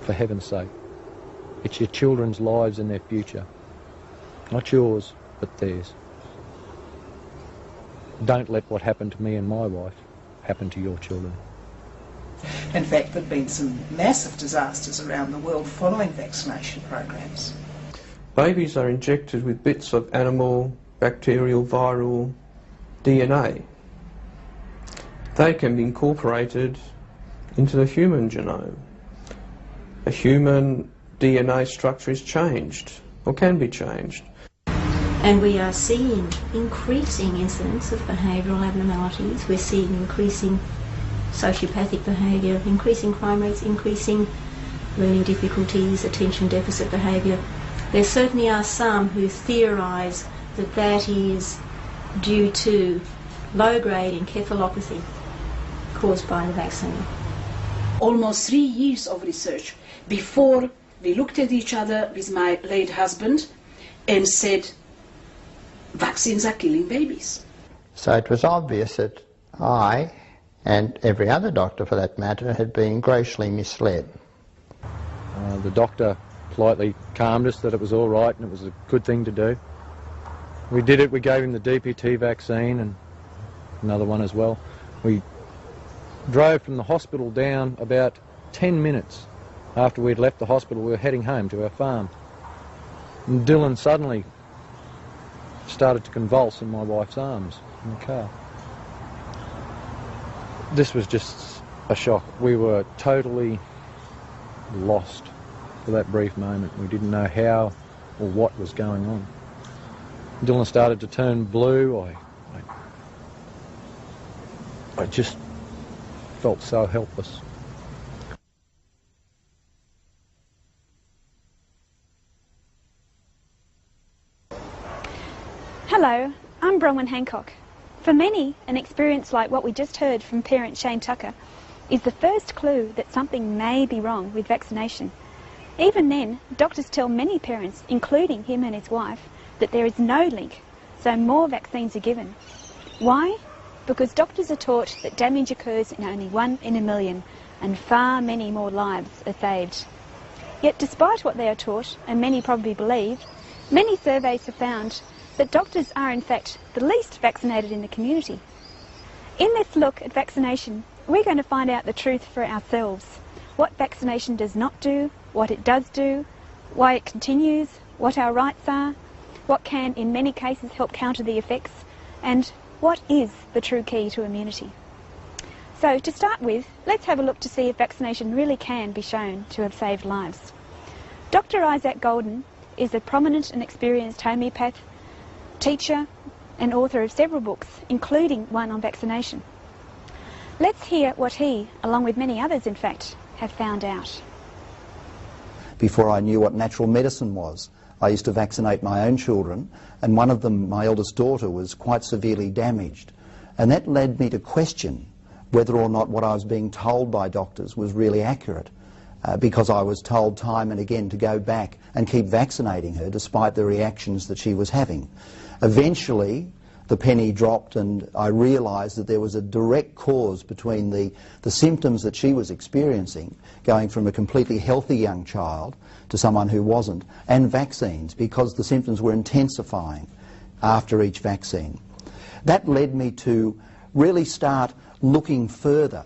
for heaven's sake. It's your children's lives and their future. Not yours, but theirs. Don't let what happened to me and my wife happen to your children. In fact, there have been some massive disasters around the world following vaccination programs. Babies are injected with bits of animal, bacterial, viral DNA. They can be incorporated into the human genome. A human DNA structure is changed, or can be changed. And we are seeing increasing incidents of behavioural abnormalities. We're seeing increasing sociopathic behaviour, increasing crime rates, increasing learning difficulties, attention deficit behaviour. There certainly are some who theorise that that is due to low-grade encephalopathy caused by the vaccine. Almost 3 years of research before we looked at each other with my late husband and said, vaccines are killing babies. So it was obvious that I, and every other doctor for that matter, had been grossly misled. The doctor politely calmed us that it was all right and it was a good thing to do. We did it, we gave him the DPT vaccine and another one as well. We drove from the hospital down about 10 minutes after we'd left the hospital. We were heading home to our farm. And Dylan suddenly started to convulse in my wife's arms in the car. This was just a shock. We were totally lost for that brief moment. We didn't know how or what was going on. Dylan started to turn blue. I just felt so helpless. Hello, I'm Bronwyn Hancock. For many, an experience like what we just heard from parent Shane Tucker is the first clue that something may be wrong with vaccination. Even then, doctors tell many parents, including him and his wife, that there is no link, so more vaccines are given. Why? Because doctors are taught that damage occurs in only 1 in a million, and far many more lives are saved. Yet despite what they are taught, and many probably believe, many surveys have found that doctors are in fact the least vaccinated in the community. In this look at vaccination, we're going to find out the truth for ourselves. What vaccination does not do, what it does do, why it continues, what our rights are, what can in many cases help counter the effects, and what is the true key to immunity. So to start with, let's have a look to see if vaccination really can be shown to have saved lives. Dr. Isaac Golden is a prominent and experienced homeopath, teacher and author of several books, including one on vaccination. Let's hear what he, along with many others in fact, have found out. Before I knew what natural medicine was, I used to vaccinate my own children, and one of them, my eldest daughter, was quite severely damaged. And that led me to question whether or not what I was being told by doctors was really accurate, because I was told time and again to go back and keep vaccinating her despite the reactions that she was having. Eventually, the penny dropped and I realised that there was a direct cause between the symptoms that she was experiencing, going from a completely healthy young child to someone who wasn't, and vaccines, because the symptoms were intensifying after each vaccine. That led me to really start looking further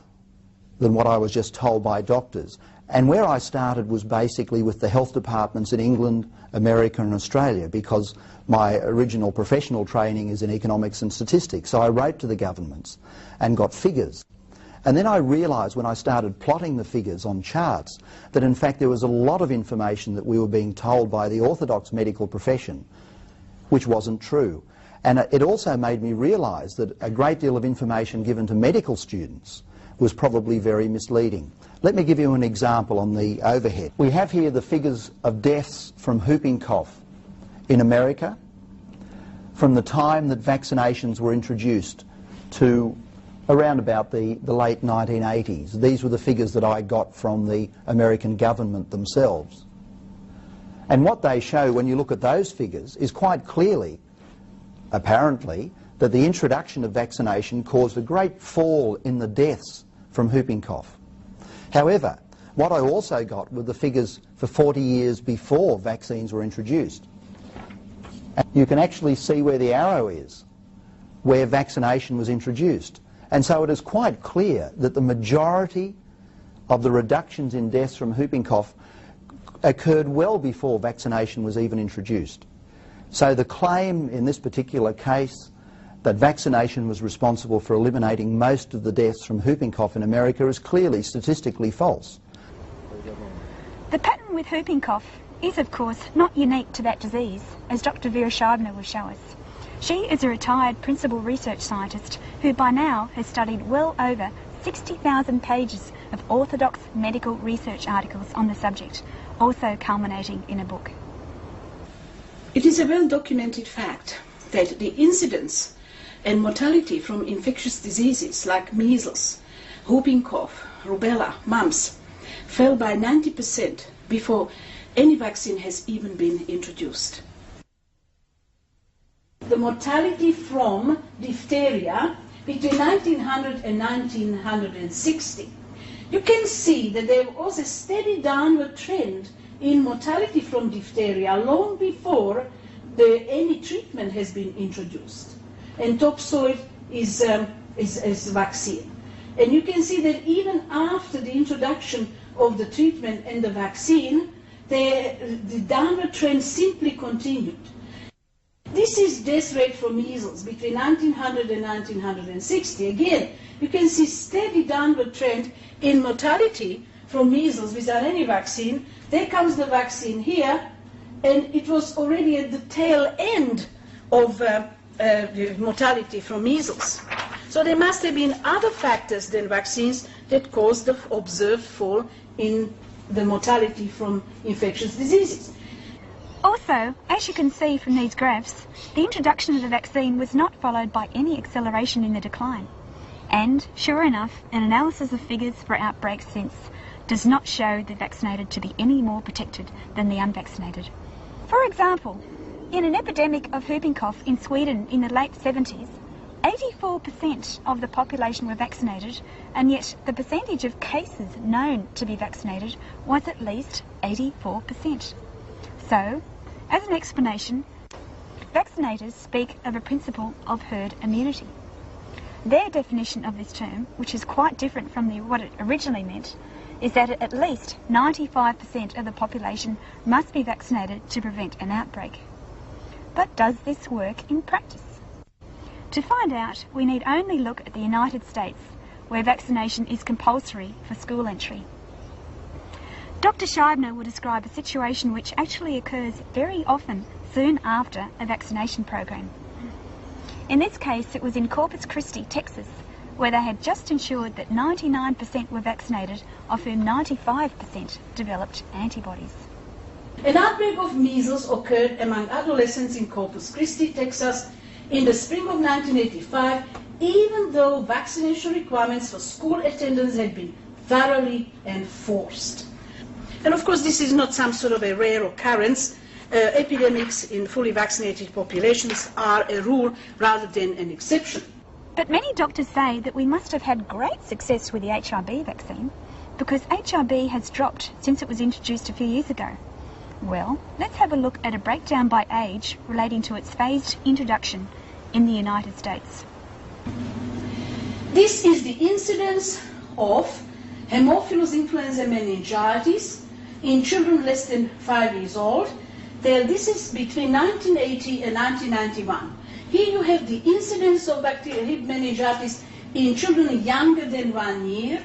than what I was just told by doctors. And where I started was basically with the health departments in England, America and Australia, because my original professional training is in economics and statistics. So I wrote to the governments and got figures. And then I realised when I started plotting the figures on charts that in fact there was a lot of information that we were being told by the orthodox medical profession which wasn't true. And it also made me realise that a great deal of information given to medical students was probably very misleading. Let me give you an example on the overhead. We have here the figures of deaths from whooping cough in America from the time that vaccinations were introduced to around about the late 1980s. These were the figures that I got from the American government themselves. And what they show when you look at those figures is quite clearly, apparently, that the introduction of vaccination caused a great fall in the deaths from whooping cough. However, What I also got were the figures for 40 years before vaccines were introduced. And you can actually see where the arrow is, where vaccination was introduced. And so it is quite clear that the majority of the reductions in deaths from whooping cough occurred well before vaccination was even introduced. So the claim in this particular case that vaccination was responsible for eliminating most of the deaths from whooping cough in America is clearly statistically false. The pattern with whooping cough is, of course, not unique to that disease, as Dr. Vera Scheibner will show us. She is a retired principal research scientist who by now has studied well over 60,000 pages of orthodox medical research articles on the subject, also culminating in a book. It is a well-documented fact that the incidence and mortality from infectious diseases like measles, whooping cough, rubella, mumps fell by 90% before any vaccine has even been introduced. The mortality from diphtheria between 1900 and 1960, you can see that there was a steady downward trend in mortality from diphtheria long before any treatment has been introduced. And topsoil is vaccine. And you can see that even after the introduction of the treatment and the vaccine, the downward trend simply continued. This is death rate for measles between 1900 and 1960. Again, you can see steady downward trend in mortality from measles without any vaccine. There comes the vaccine here, and it was already at the tail end of the mortality from measles. So there must have been other factors than vaccines that caused the observed fall in the mortality from infectious diseases. Also, as you can see from these graphs, the introduction of the vaccine was not followed by any acceleration in the decline. And, sure enough, an analysis of figures for outbreaks since does not show the vaccinated to be any more protected than the unvaccinated. For example, in an epidemic of whooping cough in Sweden in the late 70s, 84% of the population were vaccinated, and yet the percentage of cases known to be vaccinated was at least 84%. So, as an explanation, vaccinators speak of a principle of herd immunity. Their definition of this term, which is quite different from what it originally meant, is that at least 95% of the population must be vaccinated to prevent an outbreak. But does this work in practice? To find out, we need only look at the United States, where vaccination is compulsory for school entry. Dr. Scheibner will describe a situation which actually occurs very often soon after a vaccination program. In this case, it was in Corpus Christi, Texas, where they had just ensured that 99% were vaccinated, of whom 95% developed antibodies. An outbreak of measles occurred among adolescents in Corpus Christi, Texas, in the spring of 1985, even though vaccination requirements for school attendance had been thoroughly enforced. And of course, this is not some sort of a rare occurrence. Epidemics in fully vaccinated populations are a rule rather than an exception. But many doctors say that we must have had great success with the HIB vaccine, because HIB has dropped since it was introduced a few years ago. Well, let's have a look at a breakdown by age relating to its phased introduction in the United States. This is the incidence of Haemophilus influenza meningitis in children less than 5 years old. This is between 1980 and 1991. Here you have the incidence of bacterial meningitis in children younger than 1 year.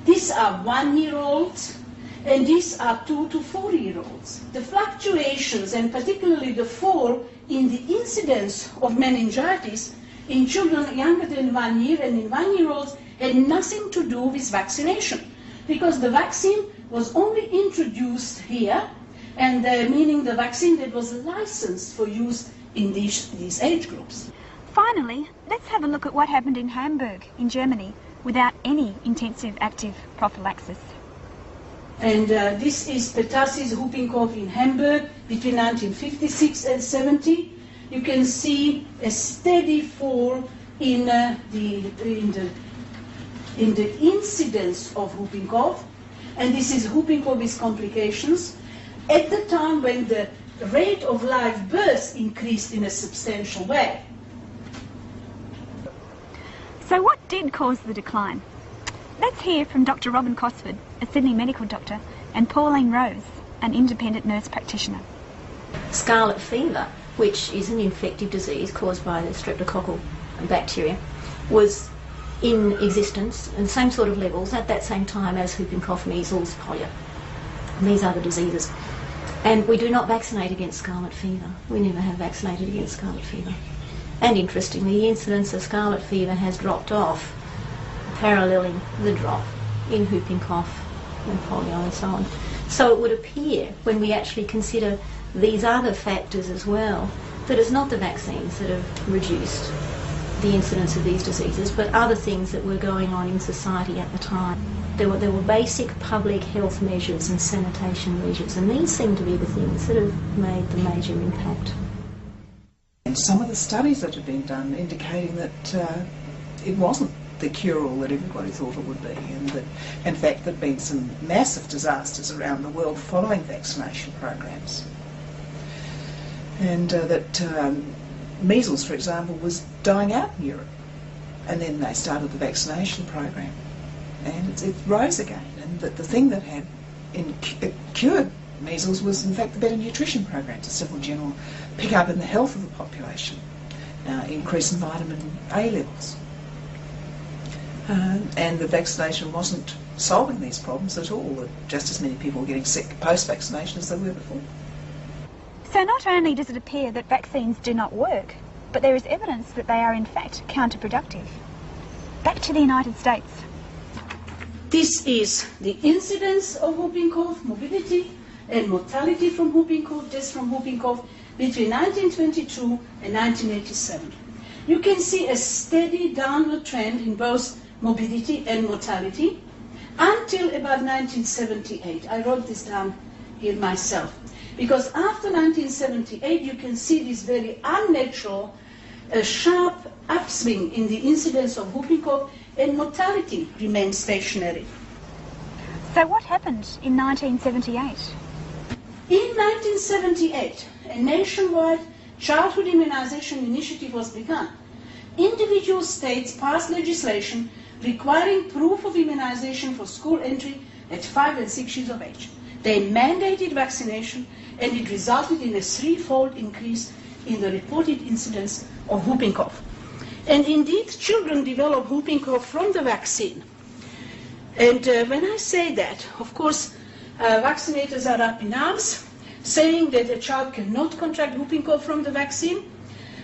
These are 1-year-olds, and these are 2 to 4-year-olds. The fluctuations, and particularly the fall in the incidence of meningitis in children younger than 1 year and in 1-year-olds, had nothing to do with vaccination, because the vaccine was only introduced here, and meaning the vaccine that was licensed for use in these age groups. Finally, let's have a look at what happened in Hamburg, in Germany, without any intensive active prophylaxis. And this is pertussis whooping cough in Hamburg between 1956 and 70. You can see a steady fall in the incidence of whooping cough. and this is whooping cough with complications, at the time when the rate of live births increased in a substantial way. So what did cause the decline? Let's hear from Dr. Robin Cosford, a Sydney medical doctor, and Pauline Rose, an independent nurse practitioner. Scarlet fever, which is an infective disease caused by the streptococcal bacteria, was in existence and same sort of levels at that same time as whooping cough, measles, polio. And these are the diseases. And we do not vaccinate against scarlet fever. We never have vaccinated against scarlet fever. And interestingly, the incidence of scarlet fever has dropped off, paralleling the drop in whooping cough and polio and so on. So it would appear, when we actually consider these other factors as well, that it's not the vaccines that have reduced the incidence of these diseases, but other things that were going on in society at the time. There were basic public health measures and sanitation measures, and these seem to be the things that have made the major impact. And some of the studies that have been done indicating that it wasn't the cure-all that everybody thought it would be, and that in fact there have been some massive disasters around the world following vaccination programs. And that measles, for example, was dying out in Europe, and then they started the vaccination program, and it rose again. And that the thing that had cured measles was in fact the better nutrition programs, a simple general pick up in the health of the population, increase in vitamin A levels. And the vaccination wasn't solving these problems at all. Just as many people were getting sick post-vaccination as they were before. So not only does it appear that vaccines do not work, but there is evidence that they are in fact counterproductive. Back to the United States. This is the incidence of whooping cough, morbidity and mortality from whooping cough, deaths from whooping cough between 1922 and 1987. You can see a steady downward trend in both morbidity and mortality until about 1978. I wrote this down here myself. Because after 1978, you can see this very unnatural, sharp upswing in the incidence of whooping cough, and mortality remains stationary. So what happened in 1978? In 1978, a nationwide childhood immunization initiative was begun. Individual states passed legislation requiring proof of immunization for school entry at 5 and 6 years of age. They mandated vaccination, and it resulted in a threefold increase in the reported incidence of whooping cough. And indeed, children develop whooping cough from the vaccine. And when I say that, of course, vaccinators are up in arms, saying that a child cannot contract whooping cough from the vaccine.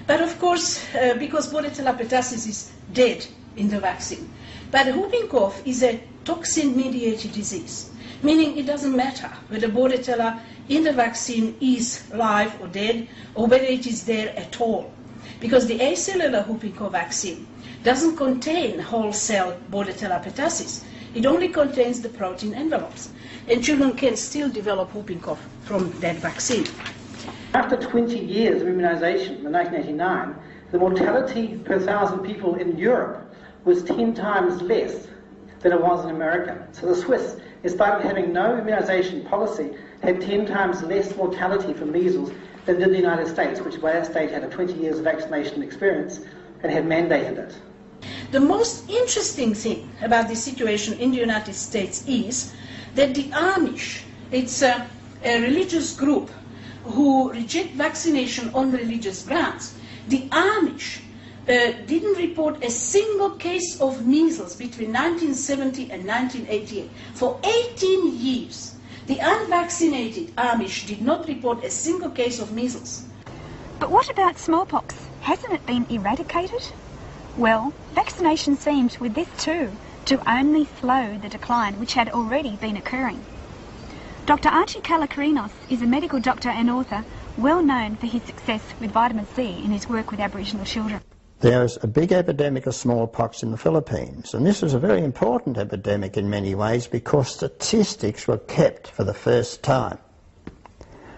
But of course, because Bordetella pertussis is dead in the vaccine. But whooping cough is a toxin-mediated disease, meaning it doesn't matter whether Bordetella in the vaccine is live or dead, or whether it is there at all. Because the acellular whooping cough vaccine doesn't contain whole cell Bordetella pertussis. It only contains the protein envelopes. And children can still develop whooping cough from that vaccine. After 20 years of immunization in 1989, the mortality per 1,000 people in Europe was 10 times less than it was in America. So the Swiss, in spite of having no immunization policy, had 10 times less mortality from measles than did the United States, which by our state had a 20 years of vaccination experience and had mandated it. The most interesting thing about this situation in the United States is that the Amish, it's a religious group who reject vaccination on religious grounds. The Amish didn't report a single case of measles between 1970 and 1988. For 18 years, the unvaccinated Amish did not report a single case of measles. But what about smallpox? Hasn't it been eradicated? Well, vaccination seemed, with this too, to only slow the decline which had already been occurring. Dr. Archie Kalakarinos is a medical doctor and author well known for his success with vitamin C in his work with Aboriginal children. There's a big epidemic of smallpox in the Philippines, and this was a very important epidemic in many ways because statistics were kept for the first time.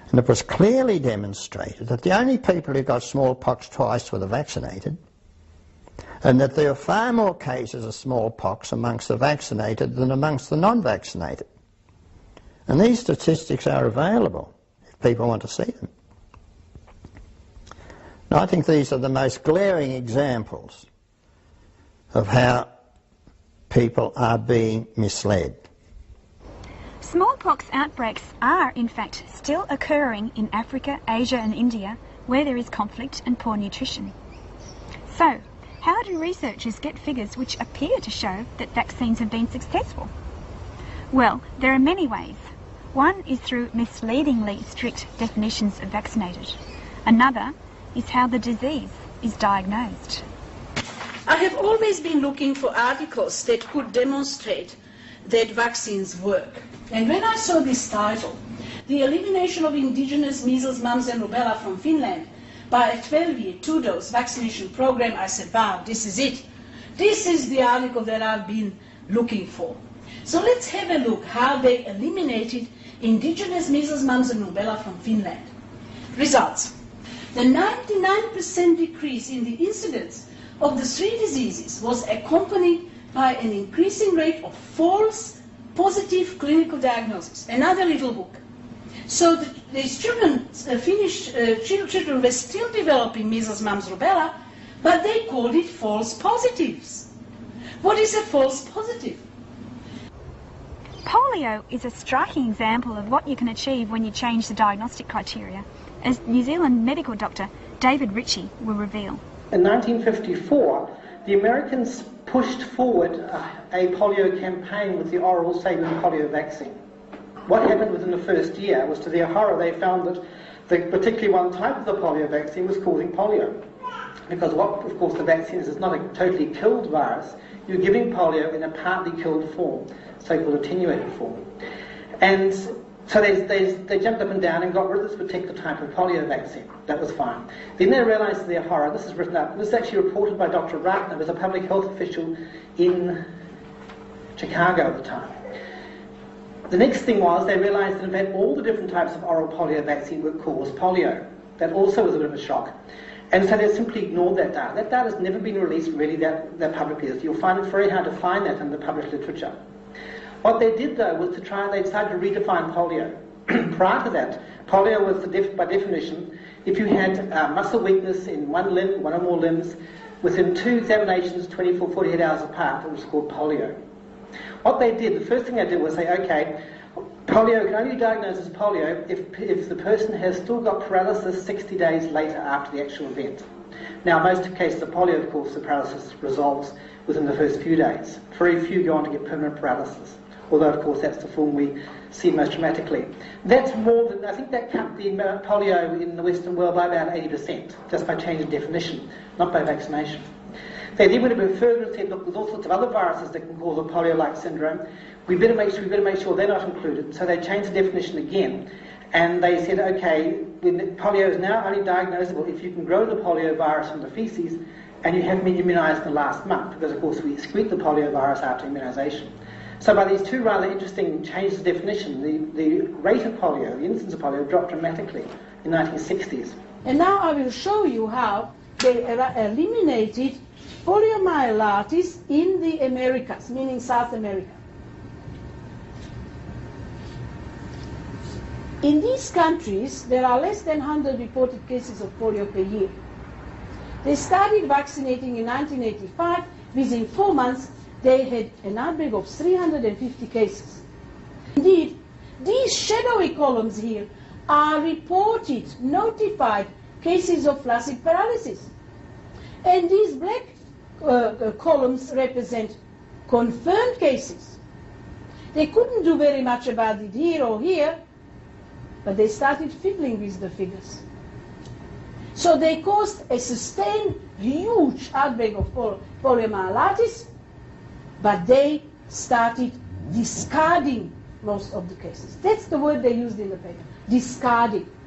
And it was clearly demonstrated that the only people who got smallpox twice were the vaccinated, and that there were far more cases of smallpox amongst the vaccinated than amongst the non-vaccinated. And these statistics are available if people want to see them. Now, I think these are the most glaring examples of how people are being misled. Smallpox outbreaks are, in fact, still occurring in Africa, Asia and India, where there is conflict and poor nutrition. So, how do researchers get figures which appear to show that vaccines have been successful? Well, there are many ways. One is through misleadingly strict definitions of vaccinated. Another is how the disease is diagnosed. I have always been looking for articles that could demonstrate that vaccines work. And when I saw this title, The Elimination of Indigenous Measles, Mumps and Rubella from Finland by a 12-year, 2-dose vaccination program, I said, wow, this is it. This is the article that I've been looking for. So let's have a look how they eliminated indigenous measles, mumps and rubella from Finland. Results. The 99% decrease in the incidence of the three diseases was accompanied by an increasing rate of false positive clinical diagnosis. Another little book. So these children, Finnish children were still developing measles, mumps, rubella, but they called it false positives. What is a false positive? Polio is a striking example of what you can achieve when you change the diagnostic criteria, as New Zealand medical doctor David Ritchie will reveal. In 1954, the Americans pushed forward a polio campaign with the oral saline polio vaccine. What happened within the first year was, to their horror, they found that particularly one type of the polio vaccine was causing polio. Because what, of course, the vaccine is not a totally killed virus. You're giving polio in a partly killed form, so-called attenuated form. And so they jumped up and down and got rid of this particular type of polio vaccine. That was fine. Then they realized to their horror, this is written up, this is actually reported by Dr. Ratner, who was a public health official in Chicago at the time. The next thing was they realized that in fact all the different types of oral polio vaccine would cause polio. That also was a bit of a shock. And so they simply ignored that data. That data has never been released really that publicly. You'll find it very hard to find that in the published literature. What they did though was they decided to redefine polio. Prior to that, polio was by definition, if you had muscle weakness in one limb, one or more limbs, within 2 examinations, 24, 48 hours apart, it was called polio. What they did, the first thing they did was say, okay, polio can only be diagnosed as polio if the person has still got paralysis 60 days later after the actual event. Now, in most cases of polio, of course, the paralysis resolves within the first few days. Very few go on to get permanent paralysis, although, of course, that's the form we see most dramatically. That's more than, I think that cut the polio in the Western world by about 80%, just by changing definition, not by vaccination. They then went a bit further and said, look, there's all sorts of other viruses that can cause a polio-like syndrome. We better make sure they're not included. So they changed the definition again. And they said, okay, polio is now only diagnosable if you can grow the polio virus from the feces and you haven't been immunised in the last month, because, of course, we excrete the polio virus after immunisation. So by these two rather interesting changes of definition, the rate of polio, the incidence of polio, dropped dramatically in the 1960s. And now I will show you how they eliminated poliomyelitis in the Americas, meaning South America. In these countries, there are less than 100 reported cases of polio per year. They started vaccinating in 1985. Within 4 months, they had an outbreak of 350 cases. Indeed, these shadowy columns here are reported, notified cases of flaccid paralysis. And these black columns represent confirmed cases. They couldn't do very much about it here or here, but they started fiddling with the figures. So they caused a sustained, huge outbreak of poliomyelitis, but they started discarding most of the cases. That's the word they used in the paper, discarding.